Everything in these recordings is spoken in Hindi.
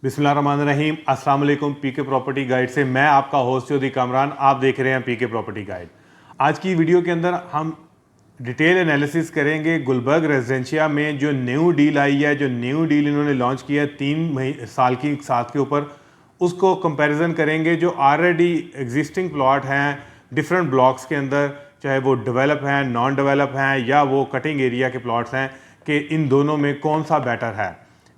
बिस्मिल्लाहिर्रहमानिर्रहीम। अस्सलाम वालेकुम। पीके प्रॉपर्टी गाइड से मैं आपका होस्ट चौधरी कामरान, आप देख रहे हैं पीके प्रॉपर्टी गाइड। आज की वीडियो के अंदर हम डिटेल एनालिसिस करेंगे गुलबर्ग रेजिडेंशिया में जो न्यू डील आई है, जो न्यू डील इन्होंने लॉन्च किया है 3 साल की साथ के ऊपर, उसको कंपैरिजन करेंगे। जो ऑलरेडी एग्जिस्टिंग प्लॉट हैं डिफरेंट ब्लॉक्स के अंदर, चाहे वो डेवलप हैं, नॉन डेवलप हैं या वो कटिंग एरिया के प्लॉट्स हैं, कि इन दोनों में कौन सा बेटर है,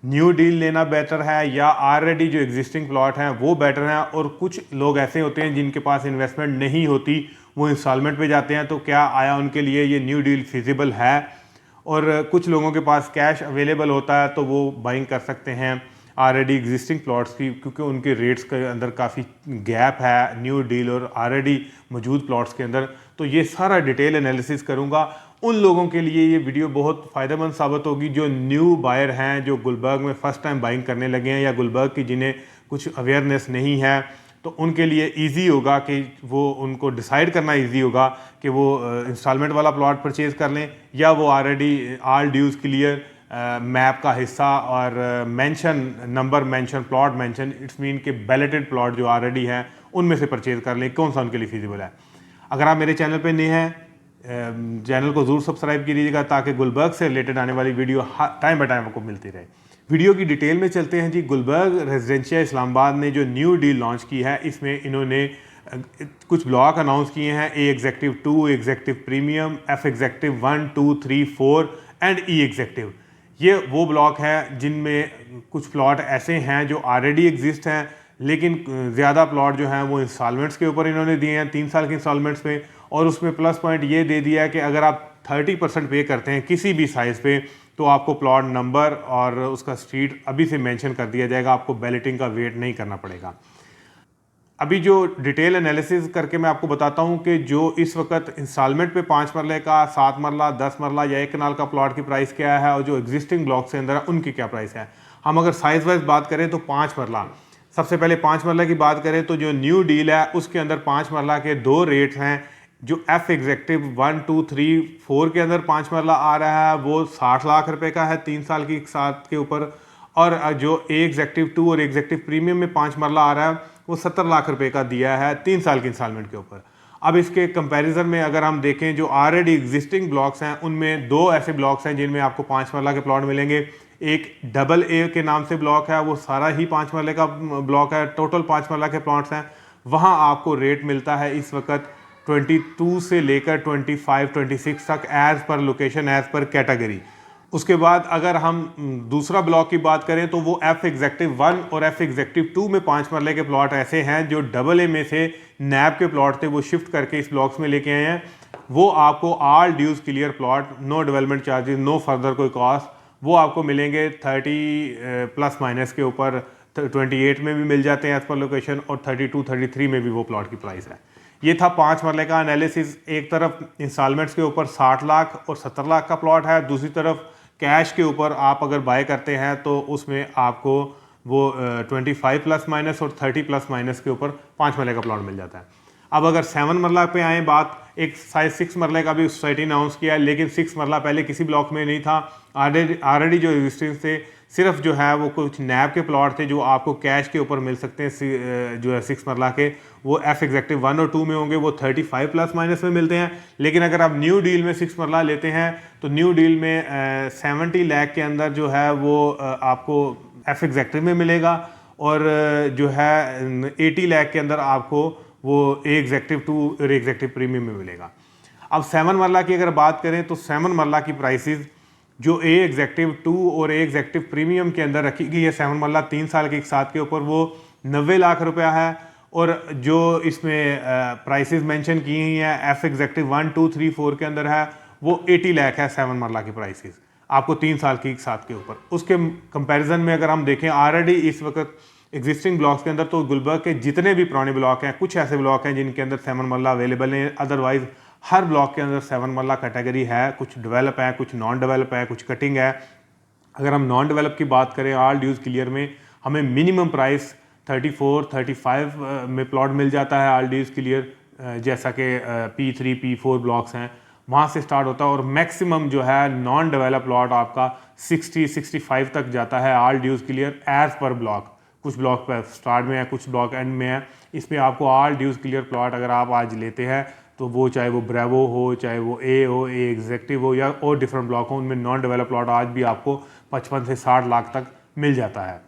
न्यू डील लेना बेटर है या ऑलरेडी जो एग्जिस्टिंग प्लॉट हैं वो बेटर हैं। और कुछ लोग ऐसे होते हैं जिनके पास इन्वेस्टमेंट नहीं होती, वो इंस्टॉलमेंट पे जाते हैं, तो क्या आया उनके लिए ये न्यू डील फिजिबल है। और कुछ लोगों के पास कैश अवेलेबल होता है तो वो बाइंग कर सकते हैं ऑलरेडी एग्जिस्टिंग प्लॉट्स की, क्योंकि उनके रेट्स के अंदर काफ़ी गैप है न्यू डील और ऑलरेडी मौजूद प्लॉट्स के अंदर। तो ये सारा डिटेल एनालिसिस करूँगा। उन लोगों के लिए ये वीडियो बहुत फ़ायदेमंद साबित होगी जो न्यू बायर हैं, जो गुलबर्ग में फ़र्स्ट टाइम बाइंग करने लगे हैं, या गुलबर्ग की जिन्हें कुछ अवेयरनेस नहीं है, तो उनके लिए इजी होगा कि वो उनको डिसाइड करना इजी होगा कि वो इंस्टॉलमेंट वाला प्लॉट परचेज़ कर लें या वो ऑलरेडी ऑल ड्यूज़ क्लियर मैप का हिस्सा और mention number, mention plot, mention it's mean के बैलेटेड प्लॉट जो ऑलरेडी हैं उनमें से परचेज़ कर लें, कौन सा उनके लिए फिजिबल है। अगर आप मेरे चैनल पर नए हैं, चैनल को ज़रूर सब्सक्राइब कीजिएगा ताकि गुलबर्ग से रिलेटेड आने वाली वीडियो टाइम बाय टाइम आपको मिलती रहे। वीडियो की डिटेल में चलते हैं जी। गुलबर्ग रेजिडेंशिया इस्लामाबाद ने जो न्यू डील लॉन्च की है, इसमें इन्होंने कुछ ब्लॉक अनाउंस किए हैं, A executive 2, executive premium, F executive 1, 2, 3, 4 and E executive. ये वो ब्लॉक हैं जिनमें कुछ प्लॉट ऐसे हैं जो ऑलरेडी एग्जिस्ट हैं, लेकिन ज़्यादा प्लॉट जो हैं वो इंस्टॉलमेंट्स के ऊपर इन्होंने दिए हैं 3 साल के इंस्टॉलमेंट्स में। और उसमें प्लस पॉइंट ये दे दिया है कि अगर आप 30% पे करते हैं किसी भी साइज़ पे, तो आपको प्लॉट नंबर और उसका स्ट्रीट अभी से मेंशन कर दिया जाएगा, आपको बैलेटिंग का वेट नहीं करना पड़ेगा। अभी जो डिटेल एनालिसिस करके मैं आपको बताता हूँ कि जो इस वक्त इंस्टॉलमेंट पे 5 मरले का, 7 मरला, 10 मरला या 1 कनाल का प्लॉट की प्राइस क्या है, और जो एग्जिस्टिंग ब्लॉक के अंदर है उनकी क्या प्राइस है। हम अगर साइज़ वाइज बात करें तो 5 मरला, सबसे पहले 5 मरला की बात करें तो जो न्यू डील है उसके अंदर 5 मरला के 2 रेट्स हैं। जो एफ एग्जेक्टिव 1, 2, 3, 4 के अंदर 5 मरला आ रहा है वो 60 लाख रुपए का है 3 साल की साथ के ऊपर। और जो ए एग्जेक्टिव 2 और एग्जेक्टिव प्रीमियम में 5 मरला आ रहा है वो 70 लाख रुपए का दिया है 3 साल की इंस्टॉलमेंट के ऊपर। अब इसके कंपैरिजन में अगर हम देखें, जो ऑलरेडी एग्जिस्टिंग ब्लॉक्स हैं उनमें 2 ऐसे ब्लॉक्स हैं जिनमें आपको 5 मरला के प्लॉट मिलेंगे। एक डबल ए के नाम से ब्लॉक है, वो सारा ही 5 मरले का ब्लॉक है, टोटल 5 मरला के प्लॉट्स हैं। वहाँ आपको रेट मिलता है इस वक्त 22 से लेकर 25, 26 तक as per location, as per category. उसके बाद अगर हम दूसरा ब्लॉक की बात करें तो वो एफ एग्जेक्टिव 1 और एफ एग्जेक्टिव 2 में 5 मरले के प्लॉट ऐसे हैं जो डबल ए में से नैब के प्लॉट थे वो शिफ्ट करके इस ब्लॉक्स में लेके आए हैं। वो आपको all dues clear plot, no development charges, no further कोई कॉस्ट, वो आपको मिलेंगे 30 प्लस माइनस के ऊपर। 28 में भी मिल जाते हैं एज पर लोकेशन, और 32, 33 में भी वो प्लॉट की प्राइस है। ये था 5 मरले का एनालिसिस। एक तरफ इंस्टॉलमेंट्स के ऊपर 60 लाख और 70 लाख का प्लॉट है, दूसरी तरफ कैश के ऊपर आप अगर बाय करते हैं तो उसमें आपको वो 25 प्लस माइनस और 30 प्लस माइनस के ऊपर 5 मरले का प्लॉट मिल जाता है। अब अगर 7 मरला पे आए बात, एक साइज 6 मरले का भी सोसाइटी ने अनाउंस किया है, लेकिन 6 मरला पहले किसी ब्लॉक में नहीं था। ऑलरेडी जो एग्जिस्टिंग थे सिर्फ जो है वो कुछ नैब के प्लॉट थे जो आपको कैश के ऊपर मिल सकते हैं। जो है 6 मरला के वो एफ एग्जेक्टिव 1 और 2 में होंगे, वो 35 प्लस माइनस में मिलते हैं। लेकिन अगर आप न्यू डील में 6 मरला लेते हैं तो न्यू डील में 70 लाख के अंदर जो है वो आपको एफ एग्जेक्टिव में मिलेगा, और जो है 80 लाख के अंदर आपको वो ए एग्जेक्टिव 2 और एग्जेक्टिव प्रीमियम में मिलेगा। अब 7 मरला की अगर बात करें तो 7 मरला की प्राइसेस जो ए एग्जेक्टिव 2 और ए एग्जेक्टिव प्रीमियम के अंदर रखी गई है 7 मरला 3 साल के एक साथ के ऊपर, वो 90 लाख रुपया है। और जो इसमें प्राइसेस मेंशन की हुई हैं एफ एग्जेक्टिव 1, 2, 3, 4 के अंदर है वो 80 लाख है 7 मरला की प्राइसेस आपको 3 साल की एक साथ के ऊपर। उसके कंपैरिजन में अगर हम देखें ऑलरेडी इस वक्त एग्जिस्टिंग ब्लॉक्स के अंदर, तो गुलबर्ग के जितने भी पुराने ब्लॉक हैं, कुछ ऐसे ब्लॉक हैं जिनके अंदर 7 मरला अवेलेबल है, अदरवाइज हर ब्लॉक के अंदर 7 मरला कैटेगरी है। कुछ डेवलप है, कुछ नॉन डेवलप है, कुछ कटिंग है। अगर हम नॉन डेवलप की बात करें ऑल ड्यूज क्लियर में हमें मिनिमम प्राइस 34, 35 में प्लॉट मिल जाता है ऑल ड्यूज क्लियर, जैसा कि P3, P4 ब्लॉक्स हैं वहाँ से स्टार्ट होता है। और मैक्सिमम जो है नॉन डेवलप प्लॉट आपका 60, 65 तक जाता है all dues clear as per block. कुछ ब्लॉक पर स्टार्ट में है, कुछ ब्लॉक एंड में है। इसमें आपको ऑल ड्यूज क्लियर प्लॉट अगर आप आज लेते हैं तो वो चाहे वो ब्रेवो हो, चाहे वो ए हो, ए एग्जेक्टिव हो या और डिफरेंट ब्लॉक हो, उनमें नॉन डेवलप प्लॉट आज भी आपको 55 से 60 लाख तक मिल जाता है।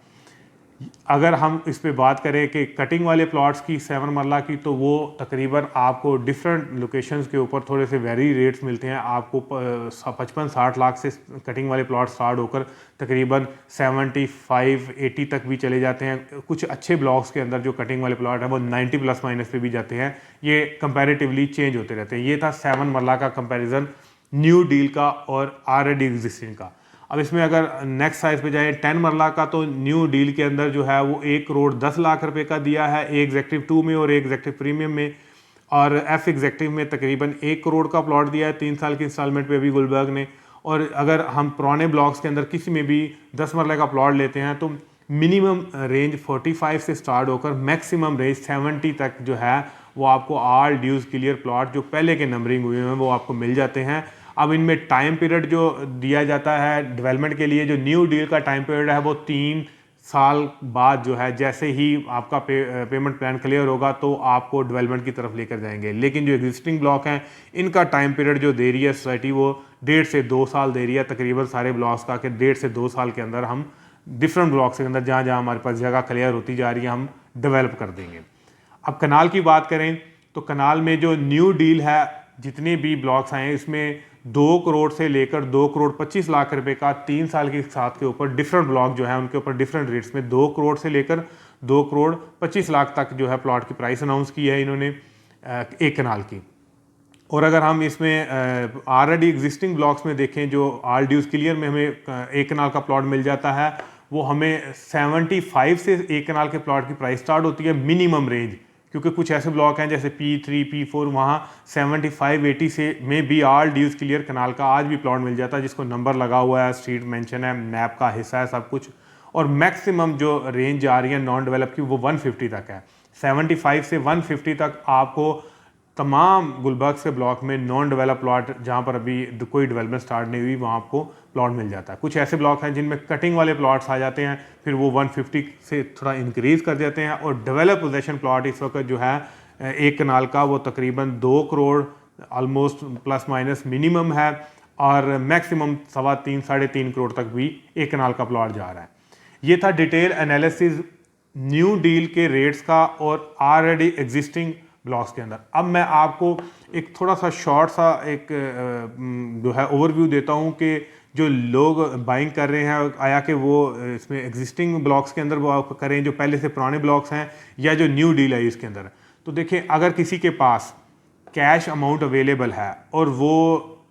अगर हम इस पे बात करें कि कटिंग वाले प्लॉट्स की 7 मरला की, तो वो तकरीबन आपको डिफरेंट लोकेशंस के ऊपर थोड़े से वेरी रेट्स मिलते हैं। आपको 55-60 लाख से कटिंग वाले प्लॉट स्टार्ट होकर तकरीबन 75-80 तक भी चले जाते हैं। कुछ अच्छे ब्लॉक्स के अंदर जो कटिंग वाले प्लॉट हैं वो 90 प्लस माइनस पे भी जाते हैं। ये कंपैरेटिवली चेंज होते रहते हैं। ये था 7 मरला का कंपैरिजन न्यू डील का और ऑलरेडी एग्जिस्टिंग का। अब इसमें अगर नेक्स्ट साइज पे जाए 10 मरला का, तो न्यू डील के अंदर जो है वो 1 करोड़ 10 लाख रुपए का दिया है, ए एग्जेक्टिव 2 में और ए एग्जेक्टिव प्रीमियम में, और एफ एग्जेक्टिव में तकरीबन 1 करोड़ का प्लॉट दिया है 3 साल की इंस्टॉलमेंट पे अभी गुलबर्ग ने। और अगर हम पुराने ब्लॉक्स के अंदर किसी में भी 10 मरला का प्लॉट लेते हैं तो मिनिमम रेंज 45 से स्टार्ट होकर मैक्सिमम रेंज 70 तक जो है वो आपको ऑल ड्यूज क्लियर प्लॉट जो पहले के नंबरिंग हुए हैं वो आपको मिल जाते हैं। अब इनमें टाइम पीरियड जो दिया जाता है डेवलपमेंट के लिए, जो न्यू डील का टाइम पीरियड है वो 3 साल बाद जो है, जैसे ही आपका पेमेंट प्लान क्लियर होगा तो आपको डेवलपमेंट की तरफ लेकर जाएंगे। लेकिन जो एग्जिस्टिंग ब्लॉक हैं इनका टाइम पीरियड जो दे रही है सोसाइटी वो 1.5 से 2 साल दे रही है तकरीबन सारे ब्लॉक्स का, कि 1.5 से 2 साल के अंदर हम डिफरेंट ब्लॉक्स के अंदर जहाँ जहाँ हमारे पास जगह क्लियर होती जा रही है हम डेवलप कर देंगे। अब कनाल की बात करें तो कनाल में जो न्यू डील है जितने भी ब्लॉक्स आए हैं इसमें 2 करोड़ से लेकर 2 करोड़ 25 लाख रुपए का 3 साल की साथ के ऊपर डिफरेंट ब्लॉक जो है उनके ऊपर डिफरेंट रेट्स में 2 करोड़ से लेकर 2 करोड़ 25 लाख तक जो है प्लॉट की प्राइस अनाउंस की है इन्होंने एक कनाल की। और अगर हम इसमें ऑलरेडी एग्जिस्टिंग ब्लॉक्स में देखें जो ऑल ड्यूज क्लियर में हमें एक कनाल का प्लॉट मिल जाता है, वो हमें 75 से एक कनाल के प्लॉट की प्राइस स्टार्ट होती है मिनिमम रेंज, क्योंकि कुछ ऐसे ब्लॉक हैं जैसे P3 P4 वहाँ 75-80 से में भी ऑल ड्यूज क्लियर कनाल का आज भी प्लॉट मिल जाता है, जिसको नंबर लगा हुआ है, स्ट्रीट मेंशन है, मैप का हिस्सा है सब कुछ। और मैक्सिमम जो रेंज आ रही है नॉन डेवलप की वो 150 तक है। 75 से 150 तक आपको तमाम गुलबर्ग से ब्लॉक में नॉन डेवलप प्लॉट जहाँ पर अभी कोई डेवलपमेंट स्टार्ट नहीं हुई वहाँ आपको प्लॉट मिल जाता है। कुछ ऐसे ब्लॉक हैं जिनमें कटिंग वाले प्लॉट्स आ जाते हैं, फिर वो 150 से थोड़ा इंक्रीज़ कर देते हैं। और डेवलप पोजेशन प्लॉट इस वक्त जो है एक कनाल का वो तकरीबन 2 crore almost plus minus minimum है, और मैक्सिमम 3.25 साढ़े 3 करोड़ तक भी एक कनाल का प्लॉट जा रहा है। ये था डिटेल एनालिसिस न्यू डील के रेट्स का और ऑलरेडी एग्जिस्टिंग ब्लॉक्स के अंदर। अब मैं आपको एक थोड़ा सा शॉर्ट सा एक जो है ओवरव्यू देता हूँ कि जो लोग बाइंग कर रहे हैं आया कि वो इसमें एग्जिस्टिंग ब्लॉक्स के अंदर वो करें जो पहले से पुराने ब्लॉक्स हैं या जो न्यू डील है इसके अंदर। तो देखिए, अगर किसी के पास कैश अमाउंट अवेलेबल है और वो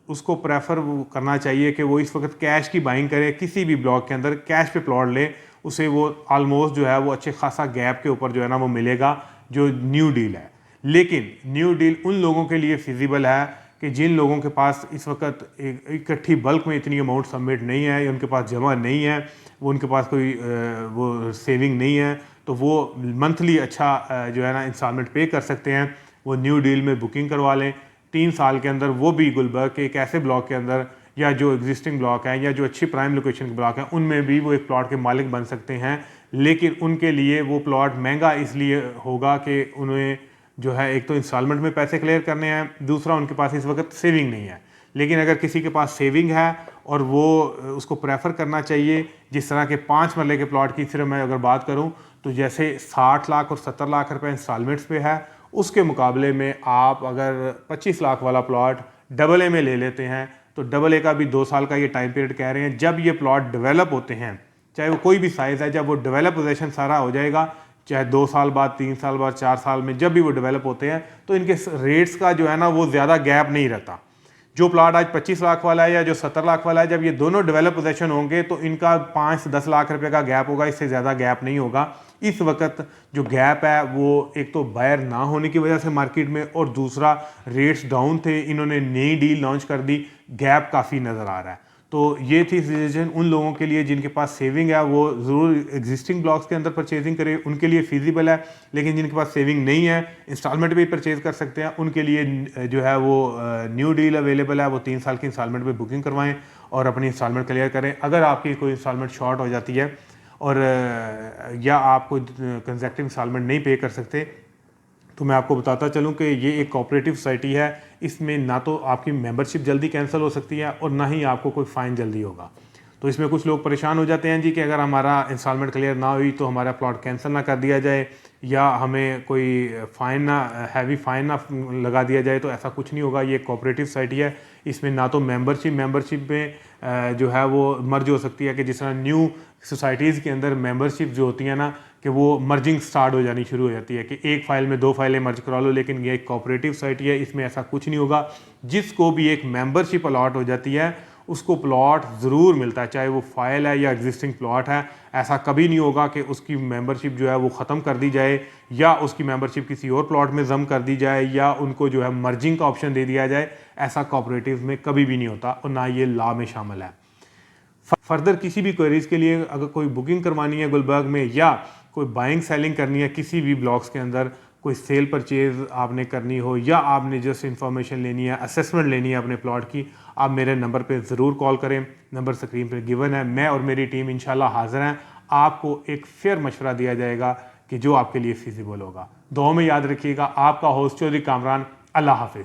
उसको प्रेफर करना चाहिए कि वो इस वक्त कैश की बाइंग करे, किसी भी ब्लॉक के अंदर कैश पे प्लॉट ले, उसे वो ऑलमोस्ट जो है वो अच्छे खासा गैप के ऊपर जो है ना वो मिलेगा जो न्यू डील है। लेकिन न्यू डील उन लोगों के लिए फिजिबल है कि जिन लोगों के पास इस वक्त इकट्ठी बल्क में इतनी अमाउंट सबमिट नहीं है या उनके पास जमा नहीं है, वो उनके पास कोई वो सेविंग नहीं है, तो वो मंथली अच्छा जो है ना इंस्टॉलमेंट पे कर सकते हैं। वो न्यू डील में बुकिंग करवा लें 3 साल के अंदर, वो भी गुलबर्ग के एक ऐसे ब्लॉक के अंदर या जो एग्जिस्टिंग ब्लॉक हैं या जो अच्छी प्राइम लोकेशन के ब्लॉक हैं उनमें भी वो एक प्लॉट के मालिक बन सकते हैं। लेकिन उनके लिए वो प्लॉट महंगा इसलिए होगा कि उन्हें जो है एक तो इंस्टॉलमेंट में पैसे क्लियर करने हैं, दूसरा उनके पास इस वक्त सेविंग नहीं है। लेकिन अगर किसी के पास सेविंग है और वो उसको प्रेफर करना चाहिए, जिस तरह के 5 मरले के प्लॉट की सिर्फ मैं अगर बात करूं तो जैसे 60 लाख और 70 लाख रुपए इंस्टॉलमेंट्स पे है, उसके मुकाबले में आप अगर 25 लाख वाला प्लॉट डबल ए में ले लेते हैं तो डबल ए का भी 2 साल का ये टाइम पीरियड कह रहे हैं। जब ये प्लॉट डेवलप होते हैं, चाहे वो कोई भी साइज़ है, जब वो डेवलप पोजीशन सारा हो जाएगा, चाहे 2 साल बाद, 3 साल बाद, 4 साल में जब भी वो डेवलप होते हैं, तो इनके रेट्स का जो है ना वो ज़्यादा गैप नहीं रहता। जो प्लॉट आज 25 लाख वाला है या जो 70 लाख वाला है, जब ये दोनों डेवलप पोजीशन होंगे तो इनका 5 से 10 लाख रुपए का गैप होगा, इससे ज़्यादा गैप नहीं होगा। इस वक्त जो गैप है वो एक तो बायर ना होने की वजह से मार्केट में, और दूसरा रेट्स डाउन थे, इन्होंने नई डील लॉन्च कर दी, गैप काफ़ी नज़र आ रहा है। तो ये थी सजेशन उन लोगों के लिए जिनके पास सेविंग है, वो ज़रूर एग्जिस्टिंग ब्लॉक्स के अंदर परचेजिंग करें, उनके लिए फिजिबल है। लेकिन जिनके पास सेविंग नहीं है, इंस्टॉलमेंट भी परचेज कर सकते हैं, उनके लिए जो है वो न्यू डील अवेलेबल है। वो 3 साल की इंस्टॉलमेंट पे बुकिंग करवाएं और अपनी इंस्टॉलमेंट क्लियर करें। अगर आपकी कोई इंस्टॉलमेंट शॉर्ट हो जाती है और या आपको कंसेक्टिव इंस्टॉलमेंट नहीं पे कर सकते, तो मैं आपको बताता चलूं कि ये एक कोऑपरेटिव सोसाइटी है। इसमें ना तो आपकी मेंबरशिप जल्दी कैंसिल हो सकती है और ना ही आपको कोई फ़ाइन जल्दी होगा। तो इसमें कुछ लोग परेशान हो जाते हैं जी कि अगर हमारा इंस्टॉलमेंट क्लियर ना हुई तो हमारा प्लॉट कैंसिल ना कर दिया जाए या हमें कोई फ़ाइन ना हैवी फ़ाइन ना लगा दिया जाए। तो ऐसा कुछ नहीं होगा। ये कोऑपरेटिव सोसाइटी है। इसमें ना तो मेंबरशिप में जो है वो मर्ज हो सकती है कि जिस तरह न्यू सोसाइटीज़ के अंदर मेंबरशिप जो होती है ना कि वो मर्जिंग स्टार्ट हो जानी शुरू हो जाती है कि एक फ़ाइल में 2 फाइलें मर्ज करा लो। लेकिन ये एक कोऑपरेटिव सोसाइटी है, इसमें ऐसा कुछ नहीं होगा। जिसको भी एक मेंबरशिप अलॉट हो जाती है उसको प्लॉट ज़रूर मिलता है, चाहे वो फाइल है या एग्जिस्टिंग प्लॉट है। ऐसा कभी नहीं होगा कि उसकी मेंबरशिप जो है वो ख़त्म कर दी जाए या उसकी मेंबरशिप किसी और प्लॉट में जम कर दी जाए या उनको जो है मर्जिंग का ऑप्शन दे दिया जाए। ऐसा कोऑपरेटिव में कभी भी नहीं होता और ना ये लॉ में शामिल है। फर्दर किसी भी क्वेरीज के लिए अगर कोई बुकिंग करवानी है गुलबर्ग में या कोई बाइंग सेलिंग करनी है किसी भी ब्लॉक्स के अंदर, कोई सेल परचेज आपने करनी हो या आपने जस्ट इंफॉर्मेशन लेनी है, असेसमेंट लेनी है अपने प्लॉट की, आप मेरे नंबर पे ज़रूर कॉल करें। नंबर स्क्रीन पे गिवन है। मैं और मेरी टीम इंशाल्लाह हाज़िर हैं। आपको एक फेयर मशवरा दिया जाएगा कि जो आपके लिए फिजिबल होगा। दुआ में याद रखिएगा। आपका होस्ट चौधरी कामरान। अल्लाह हाफिज़।